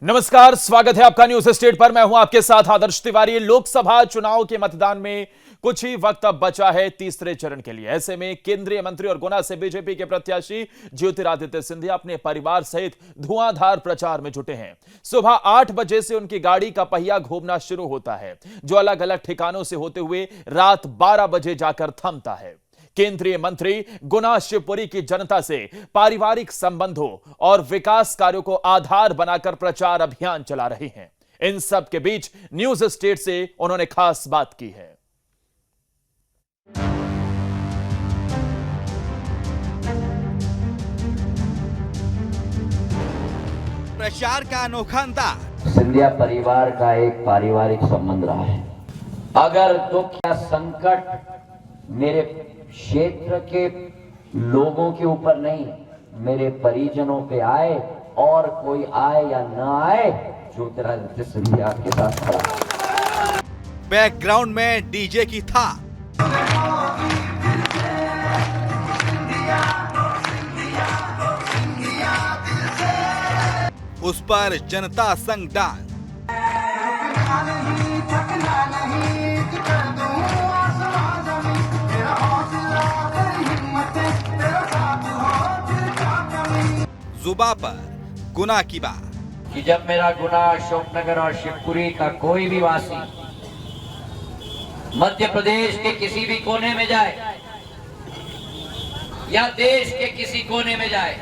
नमस्कार, स्वागत है आपका न्यूज स्टेट पर। मैं हूं आपके साथ आदर्श तिवारी। लोकसभा चुनाव के मतदान में कुछ ही वक्त अब बचा है तीसरे चरण के लिए। ऐसे में केंद्रीय मंत्री और गुना से बीजेपी के प्रत्याशी ज्योतिरादित्य सिंधिया अपने परिवार सहित धुआंधार प्रचार में जुटे हैं। सुबह 8 बजे से उनकी गाड़ी का पहिया घूमना शुरू होता है, जो अलग अलग ठिकानों से होते हुए रात 12 बजे जाकर थमता है। केंद्रीय मंत्री गुना शिवपुरी की जनता से पारिवारिक संबंधों और विकास कार्यों को आधार बनाकर प्रचार अभियान चला रहे हैं। इन सब के बीच न्यूज स्टेट से उन्होंने खास बात की है। प्रचार का अनोखा अंदाज। सिंधिया परिवार का एक पारिवारिक संबंध रहा है। अगर दुख या संकट मेरे क्षेत्र के लोगों के ऊपर नहीं, मेरे परिजनों पे आए, और कोई आए या न आए, ज्योतिरादित्य सिंधिया के साथ खड़ा। बैकग्राउंड में डीजे की था। उस पर जनता संग डांस। जुबा पर गुना की बात कि जब मेरा गुना अशोकनगर और शिवपुरी का कोई भी वासी मध्य प्रदेश के किसी भी कोने में जाए या देश के किसी कोने में जाए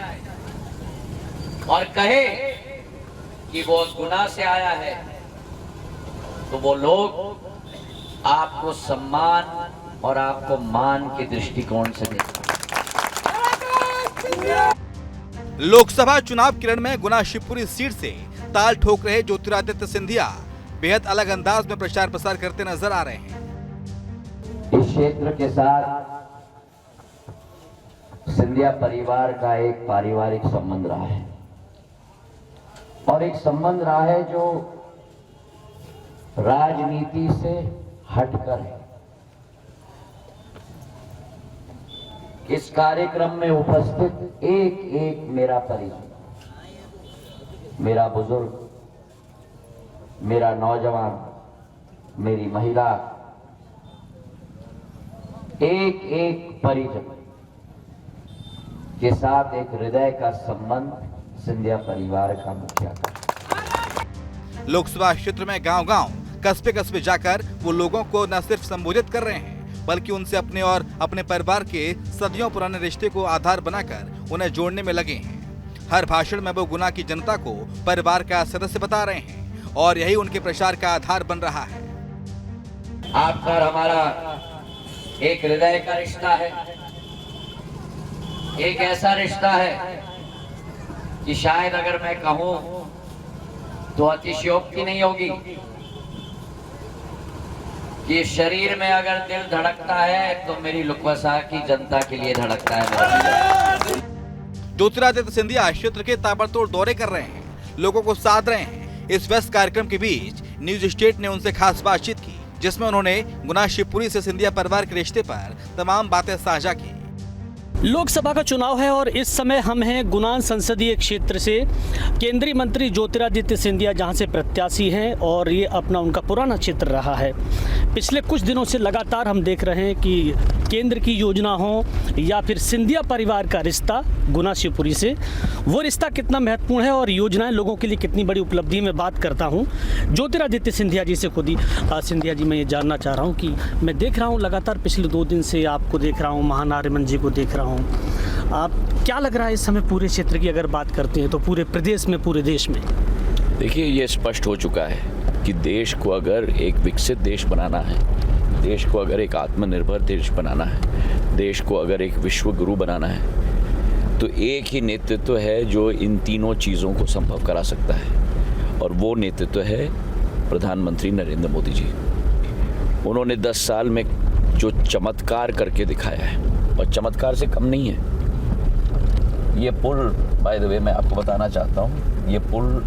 और कहे कि वो गुना से आया है, तो वो लोग आपको सम्मान और आपको मान के दृष्टिकोण से देखते। लोकसभा चुनाव किरण में गुना शिवपुरी सीट से ताल ठोक रहे ज्योतिरादित्य सिंधिया बेहद अलग अंदाज में प्रचार प्रसार करते नजर आ रहे हैं। इस क्षेत्र के साथ सिंधिया परिवार का एक पारिवारिक संबंध रहा है, और एक संबंध रहा है जो राजनीति से हटकर है। इस कार्यक्रम में उपस्थित एक एक मेरा परिजन, मेरा बुजुर्ग, मेरा नौजवान, मेरी महिला, एक एक परिजन के साथ एक हृदय का संबंध सिंधिया परिवार का मुखिया का। लोकसभा क्षेत्र में गांव-गांव, कस्बे-कस्बे जाकर वो लोगों को न सिर्फ संबोधित कर रहे हैं, बल्कि उनसे अपने और अपने परिवार के सदियों पुराने रिश्ते को आधार बनाकर उन्हें जोड़ने में लगे हैं। हर भाषण में वो गुना की जनता को परिवार का सदस्य बता रहे हैं, और यही उनके प्रचार का आधार बन रहा है। आपका और हमारा एक हृदय का रिश्ता है, एक ऐसा रिश्ता है कि शायद अगर मैं कहूं तो अतिशयोक्ति नहीं होगी कि शरीर में अगर दिल धड़कता है तो मेरी लुकवसा की जनता के लिए धड़कता है मेरा। ज्योतिरादित्य सिंधिया क्षेत्र के ताबड़तोड़ दौरे कर रहे हैं, लोगों को साध रहे हैं। इस व्यस्त कार्यक्रम के बीच न्यूज स्टेट ने उनसे खास बातचीत की, जिसमें उन्होंने गुना शिवपुरी से सिंधिया परिवार के रिश्ते पर तमाम बातें साझा की। लोकसभा का चुनाव है और इस समय हम हैं गुना संसदीय क्षेत्र से। केंद्रीय मंत्री ज्योतिरादित्य सिंधिया जहां से प्रत्याशी हैं, और ये अपना उनका पुराना क्षेत्र रहा है। पिछले कुछ दिनों से लगातार हम देख रहे हैं कि केंद्र की योजना हो या फिर सिंधिया परिवार का रिश्ता गुना शिवपुरी से, वो रिश्ता कितना महत्वपूर्ण है और योजनाएं लोगों के लिए कितनी बड़ी उपलब्धि में बात करता हूँ ज्योतिरादित्य सिंधिया जी से खुद ही। सिंधिया जी, मैं ये जानना चाह रहा हूँ कि मैं देख रहा हूँ लगातार पिछले 2 दिन से आपको देख रहा हूँ, महानारिमन जी को देख रहा हूँ, आप क्या लग रहा है इस समय पूरे क्षेत्र की अगर बात करते हैं तो पूरे प्रदेश में, पूरे देश में? देखिए, ये स्पष्ट हो चुका है कि देश को अगर एक विकसित देश बनाना है, देश को अगर एक आत्मनिर्भर देश बनाना है, देश को अगर एक विश्व गुरु बनाना है, तो एक ही नेतृत्व है जो इन तीनों चीज़ों को संभव करा सकता है, और वो नेतृत्व है प्रधानमंत्री नरेंद्र मोदी जी। उन्होंने 10 साल में जो चमत्कार करके दिखाया है, और चमत्कार से कम नहीं है। ये पुल, बाय द वे, मैं आपको बताना चाहता हूँ, ये पुल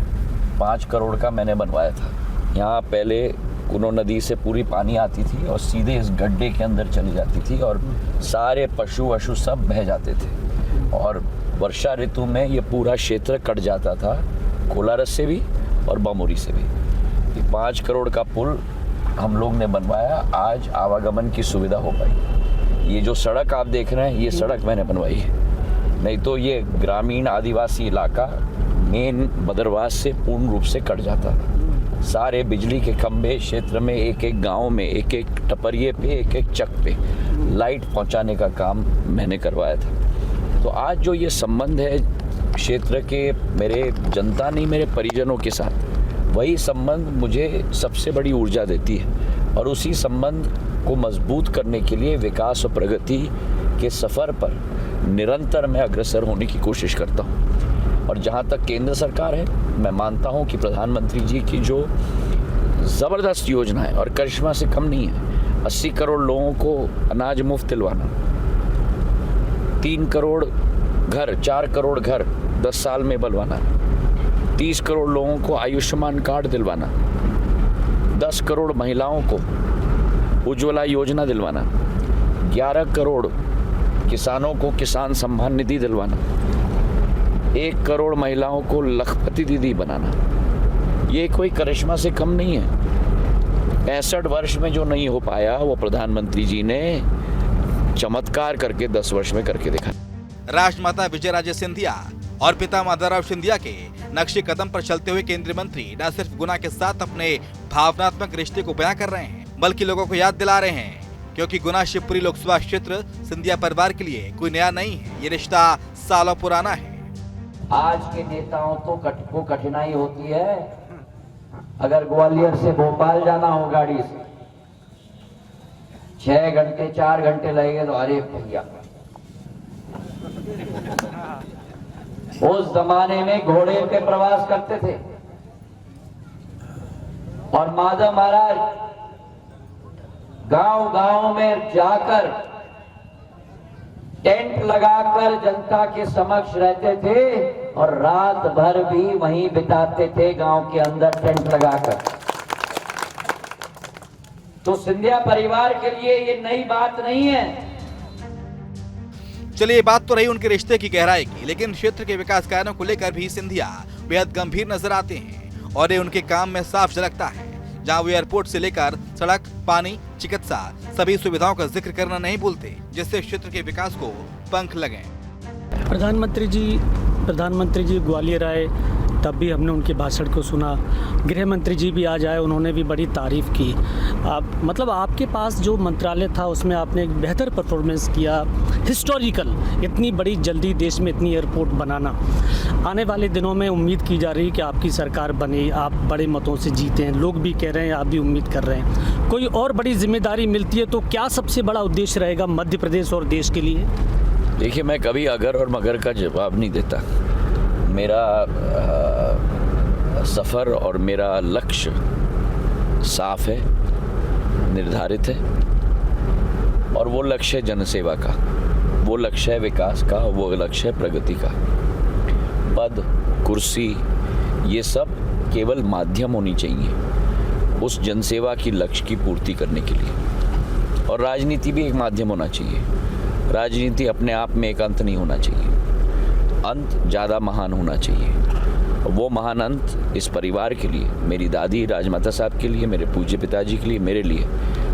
5 करोड़ का मैंने बनवाया था। यहाँ पहले कुनो नदी से पूरी पानी आती थी और सीधे इस गड्ढे के अंदर चली जाती थी, और सारे पशु वशु सब बह जाते थे, और वर्षा ऋतु में ये पूरा क्षेत्र कट जाता था कोलारस से भी और बमोरी से भी। 5 करोड़ का पुल हम लोग ने बनवाया, आज आवागमन की सुविधा हो पाई। ये जो सड़क आप देख रहे हैं, ये सड़क मैंने बनवाई है, नहीं तो ये ग्रामीण आदिवासी इलाका मेन बदरवास से पूर्ण रूप से कट जाता था। सारे बिजली के खंभे क्षेत्र में, एक एक गांव में, एक एक टपरिए पे, एक एक चक पे लाइट पहुंचाने का काम मैंने करवाया था। तो आज जो ये संबंध है क्षेत्र के मेरे जनता नहीं, मेरे परिजनों के साथ, वही संबंध मुझे सबसे बड़ी ऊर्जा देती है। और उसी संबंध को मजबूत करने के लिए विकास और प्रगति के सफ़र पर निरंतर मैं अग्रसर होने की कोशिश करता हूँ। और जहाँ तक केंद्र सरकार है, मैं मानता हूँ कि प्रधानमंत्री जी की जो ज़बरदस्त योजना है और करिश्मा से कम नहीं है, 80 करोड़ लोगों को अनाज मुफ्त दिलवाना, 3 करोड़ घर, 4 करोड़ घर 10 साल में बनवाना, 30 करोड़ लोगों को आयुष्मान कार्ड दिलवाना, 10 करोड़ महिलाओं को उज्ज्वला योजना दिलवाना, 11 करोड़ किसानों को किसान सम्मान निधि दिलवाना, 1 करोड़ महिलाओं को लखपति दीदी बनाना। ये कोई करिश्मा से कम नहीं है। 65 वर्ष में जो नहीं हो पाया, वो प्रधानमंत्री जी ने चमत्कार करके 10 वर्ष में करके दिखा। राष्ट्रमाता विजयराजे सिंधिया और पिता माधवराव सिंधिया के नक्शे कदम पर चलते हुए केंद्रीय मंत्री न सिर्फ गुना के साथ अपने भावनात्मक रिश्ते को बयां कर रहे हैं, बल्कि लोगों को याद दिला रहे हैं, क्योंकि गुना शिवपुरी लोकसभा क्षेत्र सिंधिया परिवार के लिए कोई नया नहीं है। ये रिश्ता सालों पुराना है। आज के नेताओं को कठिनाई होती है, अगर ग्वालियर से भोपाल जाना हो गाड़ी से 6 घंटे 4 घंटे लगेंगे तो अरे भैया, उस जमाने में घोड़े पे प्रवास करते थे और माधव महाराज गांव गांव में जाकर टेंट लगाकर जनता के समक्ष रहते थे और रात भर भी वहीं बिताते थे, गांव के अंदर टेंट लगाकर। तो सिंधिया परिवार के लिए ये नई बात नहीं है। चलिए, बात तो रही उनके रिश्ते की गहराई की, लेकिन क्षेत्र के विकास कार्यों को लेकर भी सिंधिया बेहद गंभीर नजर आते हैं और ये उनके काम में साफ झलकता है। जहां वो एयरपोर्ट से लेकर सड़क, पानी, चिकित्सा सभी सुविधाओं का जिक्र करना नहीं भूलते, जिससे क्षेत्र के विकास को पंख लगे। प्रधानमंत्री जी ग्वालियर आए, तब भी हमने उनके भाषण को सुना। गृह मंत्री जी भी आज आए, उन्होंने भी बड़ी तारीफ़ की। मतलब आपके पास जो मंत्रालय था उसमें आपने एक बेहतर परफॉर्मेंस किया, हिस्टोरिकल, इतनी बड़ी जल्दी देश में इतनी एयरपोर्ट बनाना। आने वाले दिनों में उम्मीद की जा रही है कि आपकी सरकार बने, आप बड़े मतों से जीते हैं, लोग भी कह रहे हैं, आप भी उम्मीद कर रहे हैं। कोई और बड़ी जिम्मेदारी मिलती है तो क्या सबसे बड़ा उद्देश्य रहेगा मध्य प्रदेश और देश के लिए? देखिए, मैं कभी अगर और मगर का जवाब नहीं देता। मेरा सफ़र और मेरा लक्ष्य साफ है, निर्धारित है, और वो लक्ष्य है जनसेवा का, वो लक्ष्य है विकास का, वो लक्ष्य है प्रगति का। पद, कुर्सी, ये सब केवल माध्यम होनी चाहिए उस जनसेवा की लक्ष्य की पूर्ति करने के लिए। और राजनीति भी एक माध्यम होना चाहिए। राजनीति अपने आप में एक अंत नहीं होना चाहिए, अंत ज़्यादा महान होना चाहिए। और वो महान अंत इस परिवार के लिए, मेरी दादी राजमाता साहब के लिए, मेरे पूज्य पिताजी के लिए, मेरे लिए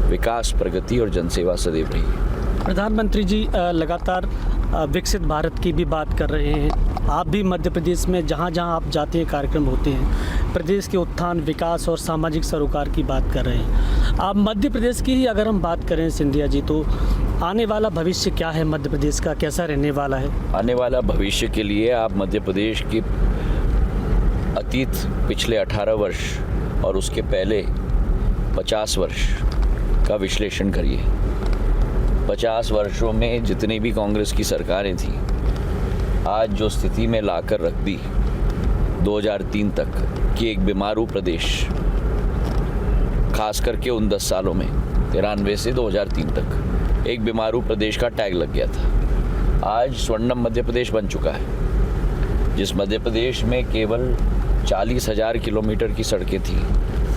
विकास, प्रगति और जनसेवा सदैव रही। प्रधानमंत्री जी लगातार विकसित भारत की भी बात कर रहे हैं। आप भी मध्य प्रदेश में जहाँ जहाँ आप जाते हैं कार्यक्रम होते हैं, प्रदेश के उत्थान, विकास और सामाजिक सरोकार की बात कर रहे हैं। आप मध्य प्रदेश की ही अगर हम बात करें सिंधिया जी, तो आने वाला भविष्य क्या है मध्य प्रदेश का, कैसा रहने वाला है? आने वाला भविष्य के लिए आप मध्य प्रदेश के अतीत पिछले 18 वर्ष और उसके पहले 50 वर्ष का विश्लेषण करिए। 50 वर्षों में जितनी भी कांग्रेस की सरकारें थीं, आज जो स्थिति में लाकर रख दी 2003 तक कि एक बीमारू प्रदेश, खास करके उन 10 सालों में 93 से 2003 तक एक बीमारू प्रदेश का टैग लग गया था। आज स्वर्णिम मध्य प्रदेश बन चुका है। जिस मध्य प्रदेश में केवल 40,000 किलोमीटर की सड़कें थी,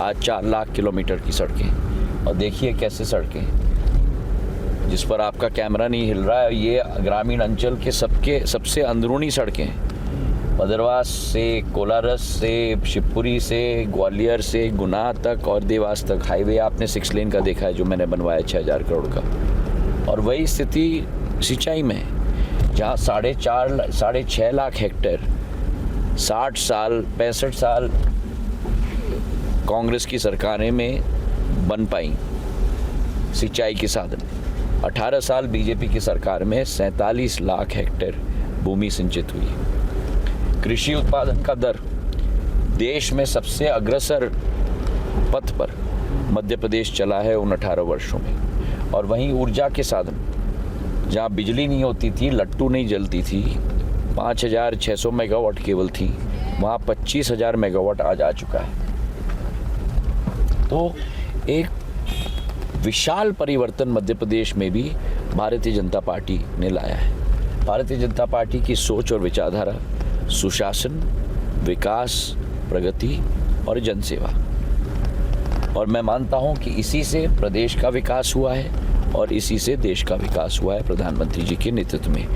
आज 4 लाख किलोमीटर की सड़कें। और देखिए कैसे सड़कें, जिस पर आपका कैमरा नहीं हिल रहा है, ये ग्रामीण अंचल के सबसे अंदरूनी सड़कें हैं। बदरवास से, कोलारस से, शिवपुरी से, ग्वालियर से, गुना तक और देवास तक हाईवे आपने 6 लेन का देखा है जो मैंने बनवाया 6000 करोड़ का। और वही स्थिति सिंचाई में है जहाँ 6.5 लाख हेक्टेयर 60 साल 65 साल कांग्रेस की सरकारें में बन पाई सिंचाई के साधन। 18 साल बीजेपी की सरकार में 47 लाख हेक्टेयर भूमि सिंचित हुई। कृषि उत्पादन का दर देश में सबसे अग्रसर पथ पर मध्य प्रदेश चला है उन 18 वर्षों में। और वहीं ऊर्जा के साधन, जहां बिजली नहीं होती थी, लट्टू नहीं जलती थी, 5600 मेगावाट केवल थी, वहां 25,000 मेगावाट आज आ चुका है। तो एक विशाल परिवर्तन मध्य प्रदेश में भी भारतीय जनता पार्टी ने लाया है। भारतीय जनता पार्टी की सोच और विचारधारा सुशासन, विकास, प्रगति और जनसेवा, और मैं मानता हूं कि इसी से प्रदेश का विकास हुआ है और इसी से देश का विकास हुआ है प्रधानमंत्री जी के नेतृत्व में।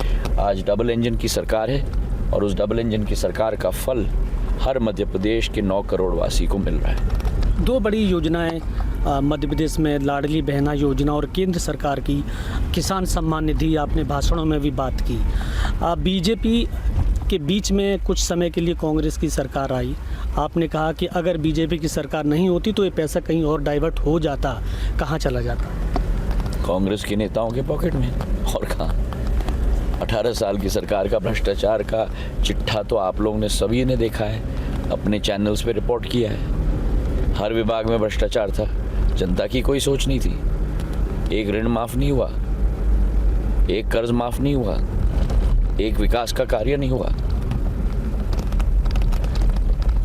आज डबल इंजन की सरकार है और उस डबल इंजन की सरकार का फल हर मध्य प्रदेश के 9 करोड़ वासी को मिल रहा है। 2 बड़ी योजनाएं मध्य प्रदेश में, लाडली बहना योजना और केंद्र सरकार की किसान सम्मान निधि, आपने भाषणों में भी बात की। बीजेपी के बीच में कुछ समय के लिए कांग्रेस की सरकार आई। आपने कहा कि अगर बीजेपी की सरकार नहीं होती तो ये पैसा कहीं और डाइवर्ट हो जाता, कहाँ चला जाता? कांग्रेस के नेताओं के पॉकेट में, और कहाँ। 18 साल की सरकार का भ्रष्टाचार का चिट्ठा तो आप लोगों ने सभी ने देखा है, अपने चैनल्स पे रिपोर्ट किया है। हर विभाग में भ्रष्टाचार था, जनता की कोई सोच नहीं थी। एक ऋण माफ नहीं हुआ, एक कर्ज माफ नहीं हुआ, एक विकास का कार्य नहीं हुआ।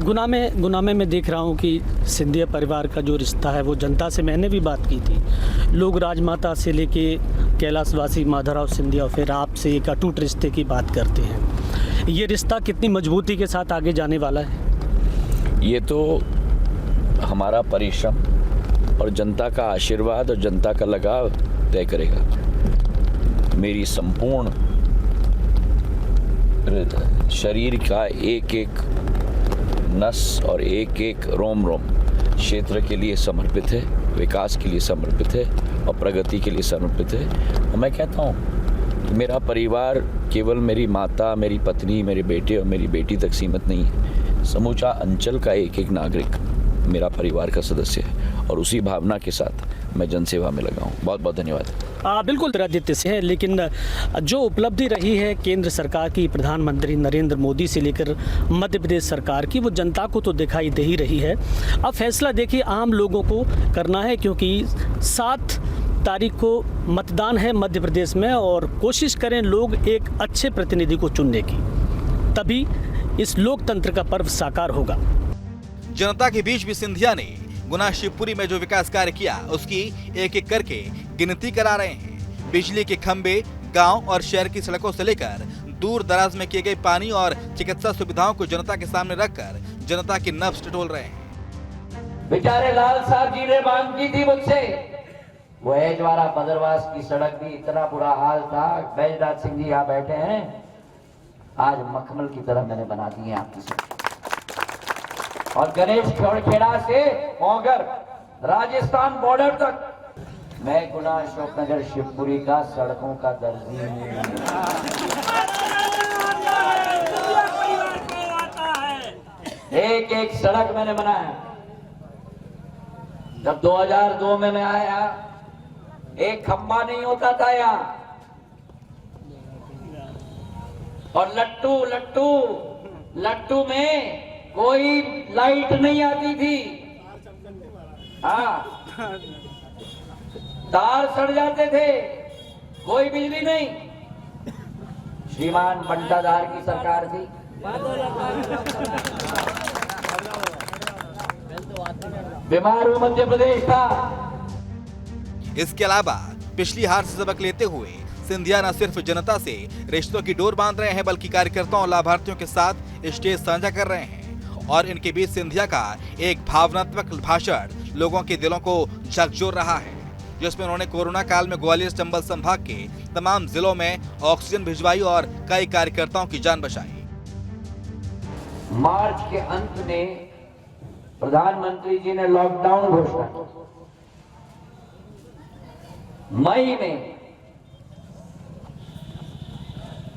गुना में मैं देख रहा हूँ कि सिंधिया परिवार का जो रिश्ता है वो जनता से मैंने भी बात की थी। लोग राजमाता से लेके कैलाशवासी माधवराव सिंधिया, फिर आपसे एक अटूट रिश्ते की बात करते हैं। ये रिश्ता कितनी मजबूती के साथ आगे जाने वाला है? ये तो हमारा परिश्रम और जनता का आशीर्वाद और जनता का लगाव तय करेगा। मेरी संपूर्ण शरीर का एक एक नस और एक एक रोम रोम क्षेत्र के लिए समर्पित है, विकास के लिए समर्पित है और प्रगति के लिए समर्पित है। और मैं कहता हूँ कि मेरा परिवार केवल मेरी माता, मेरी पत्नी, मेरे बेटे और मेरी बेटी तक सीमित नहीं है। समूचा अंचल का एक एक नागरिक मेरा परिवार का सदस्य है और उसी भावना के साथ मैं जनसेवा में लगा हूँ। बहुत बहुत धन्यवाद। बिल्कुल आदित्य से है, लेकिन जो उपलब्धि रही है केंद्र सरकार की, प्रधानमंत्री नरेंद्र मोदी से लेकर मध्य प्रदेश सरकार की, वो जनता को तो दिखाई दे ही रही है। अब फैसला देखिए आम लोगों को करना है, क्योंकि 7 तारीख को मतदान है मध्य प्रदेश में, और कोशिश करें लोग एक अच्छे प्रतिनिधि को चुनने की, तभी इस लोकतंत्र का पर्व साकार होगा। जनता के बीच भी सिंधिया ने गुना शिवपुरी में जो विकास कार्य किया उसकी एक एक करके गिनती करा रहे हैं। बिजली के खंभे, गांव और शहर की सड़कों से लेकर दूर दराज में किए गए पानी और चिकित्सा सुविधाओं को जनता के सामने रखकर जनता की नब्ज टटोल रहे हैं। बेचारे लाल साहब जी ने मांग की थी मुझसे, वो एजवारा बदरवास की सड़क भी इतना बुरा हाल था। बैजनाथ सिंह जी यहाँ बैठे हैं, आज मखमल की तरह मैंने बना दी है आपकी सड़क। और गणेश खेड़ा से मौगर राजस्थान बॉर्डर तक मैं गुना अशोकनगर शिवपुरी का सड़कों का दर्जी हूँ। एक एक सड़क मैंने बनाया। जब 2002 में मैं आया, एक खंबा नहीं होता था यहाँ, और लट्टू में कोई लाइट नहीं आती थी। हाँ, तार सड़ जाते थे, कोई बिजली नहीं। श्रीमान बंटाधार की सरकार थी। बीमार मध्य प्रदेश था। इसके अलावा पिछली हार से सबक लेते हुए सिंधिया न सिर्फ जनता से रिश्तों की डोर बांध रहे हैं, बल्कि कार्यकर्ताओं और लाभार्थियों के साथ स्टेज साझा कर रहे हैं। और इनके बीच सिंधिया का एक भावनात्मक भाषण लोगों के दिलों को झकझोर रहा है, जिसमें उन्होंने कोरोना काल में ग्वालियर चंबल संभाग के तमाम जिलों में ऑक्सीजन भिजवाई और कई कार्यकर्ताओं की जान बचाई। मार्च के अंत में प्रधानमंत्री जी ने लॉकडाउन घोषणा की। मई में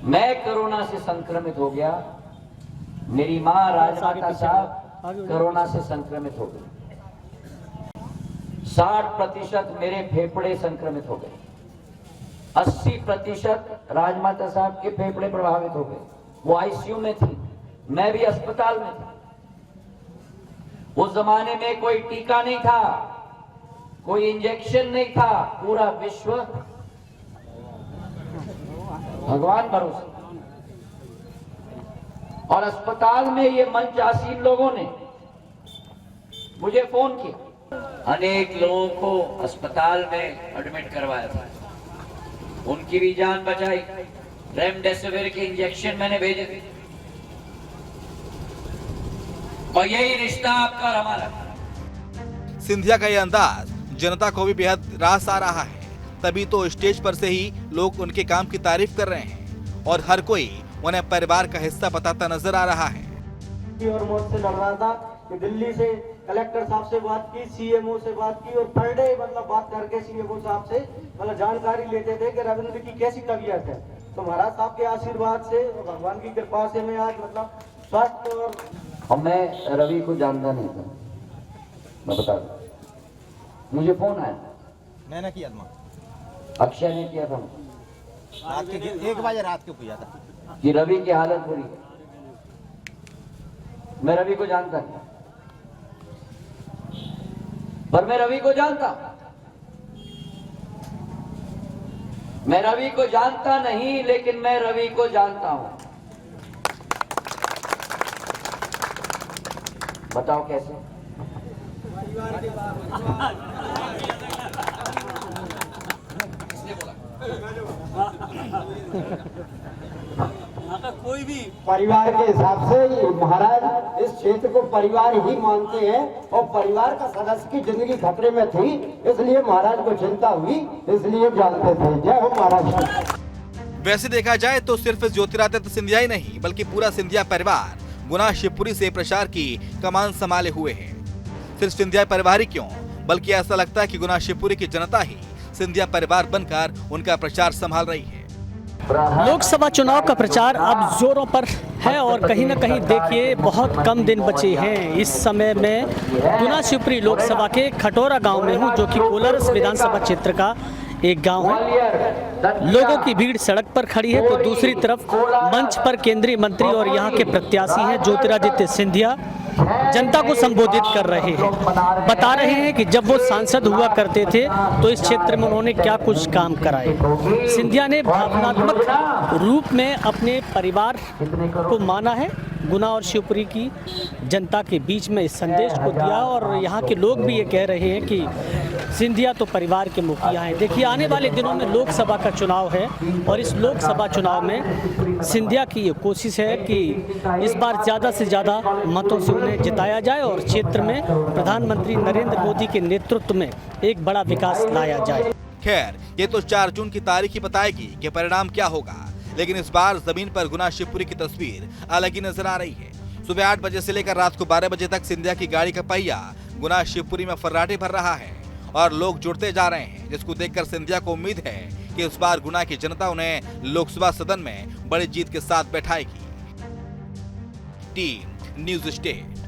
मैं कोरोना से संक्रमित हो गया, मेरी मां राजमाता साहब कोरोना से संक्रमित हो गई, 60% मेरे फेफड़े संक्रमित हो गए, 80% राजमाता साहब के फेफड़े प्रभावित हो गए। वो आईसीयू में थी, मैं भी अस्पताल में था। उस जमाने में कोई टीका नहीं था, कोई इंजेक्शन नहीं था, पूरा विश्व भगवान भरोसे। और अस्पताल में ये मंचासीन लोगों ने मुझे फोन किया, अनेक लोगों को अस्पताल में एडमिट करवाया था, उनकी भी जान बचाई। रेमडेसिविर के इंजेक्शन मैंने भेजे थे। और यही रिश्ता आपका और हमारा। सिंधिया का यह अंदाज जनता को भी बेहद रास आ रहा है, तभी तो स्टेज पर से ही लोग उनके काम की तारीफ कर रहे हैं और हर कोई उन्हें परिवार का हिस्सा बताता नजर आ रहा है। और मौत से लड़ रहा था कि दिल्ली से कलेक्टर साहब से बात की, सीएमओ से बात की और पर डे मतलब बात करके सीएमओ साहब से मतलब जानकारी लेते थे कि रविंद्र की कैसी तबीयत है। तो महाराज साहब के आशीर्वाद से और भगवान की कृपा से मैं आज मतलब स्वस्थ और मैं रवि को जानता नहीं था, मैं बता दूं। मुझे फोन आया, मैंने किया अक्षय ने किया था, रात के 1 बजे रात को किया था कि रवि की हालत बुरी है। मैं रवि को जानता नहीं, पर मैं रवि को जानता। मैं रवि को जानता नहीं, लेकिन मैं रवि को जानता हूं। बताओ कैसे? कोई भी परिवार के हिसाब से महाराज इस क्षेत्र को परिवार ही मानते हैं और परिवार का सदस्य की जिंदगी खतरे में थी, इसलिए महाराज को चिंता हुई, इसलिए जानते थे। जय हो महाराज। वैसे देखा जाए तो सिर्फ ज्योतिरादित्य सिंधिया ही नहीं बल्कि पूरा सिंधिया परिवार गुना शिवपुरी से प्रचार की कमान संभाले हुए है। सिर्फ सिंधिया परिवार ही क्यों, बल्कि ऐसा लगता है कि गुना शिवपुरी की जनता ही सिंधिया परिवार बनकर उनका प्रचार संभाल रही है। लोकसभा चुनाव का प्रचार अब जोरों पर है और कहीं ना कहीं देखिए बहुत कम दिन बचे हैं। इस समय में गुना शिवपुरी लोकसभा के खटोरा गांव में हूं, जो कि कोलारस विधानसभा क्षेत्र का एक गांव है। लोगों की भीड़ सड़क पर खड़ी है, तो दूसरी तरफ मंच पर केंद्रीय मंत्री और यहाँ के प्रत्याशी हैं ज्योतिरादित्य सिंधिया जनता को संबोधित कर रहे हैं। बता रहे हैं कि जब वो सांसद हुआ करते थे तो इस क्षेत्र में उन्होंने क्या कुछ काम कराए। सिंधिया ने भावनात्मक रूप में अपने परिवार को माना है, गुना और शिवपुरी की जनता के बीच में इस संदेश को दिया और यहाँ के लोग भी ये कह रहे हैं कि सिंधिया तो परिवार के मुखिया हैं। देखिए आने वाले दिनों में लोकसभा का चुनाव है और इस लोकसभा चुनाव में सिंधिया की ये कोशिश है कि इस बार ज़्यादा से ज़्यादा मतों से उन्हें जिताया जाए और क्षेत्र में प्रधानमंत्री नरेंद्र मोदी के नेतृत्व में एक बड़ा विकास लाया जाए। खैर, ये तो 4 जून की तारीख ही बताएगी कि परिणाम क्या होगा, लेकिन इस बार जमीन पर गुना शिवपुरी की तस्वीर अलग ही नजर आ रही है। सुबह 8 बजे से लेकर रात को 12 बजे तक सिंधिया की गाड़ी का पहिया गुना शिवपुरी में फर्राटे भर रहा है और लोग जुड़ते जा रहे हैं, जिसको देखकर सिंधिया को उम्मीद है कि इस बार गुना की जनता उन्हें लोकसभा सदन में बड़ी जीत के साथ बैठाएगी। Team news state.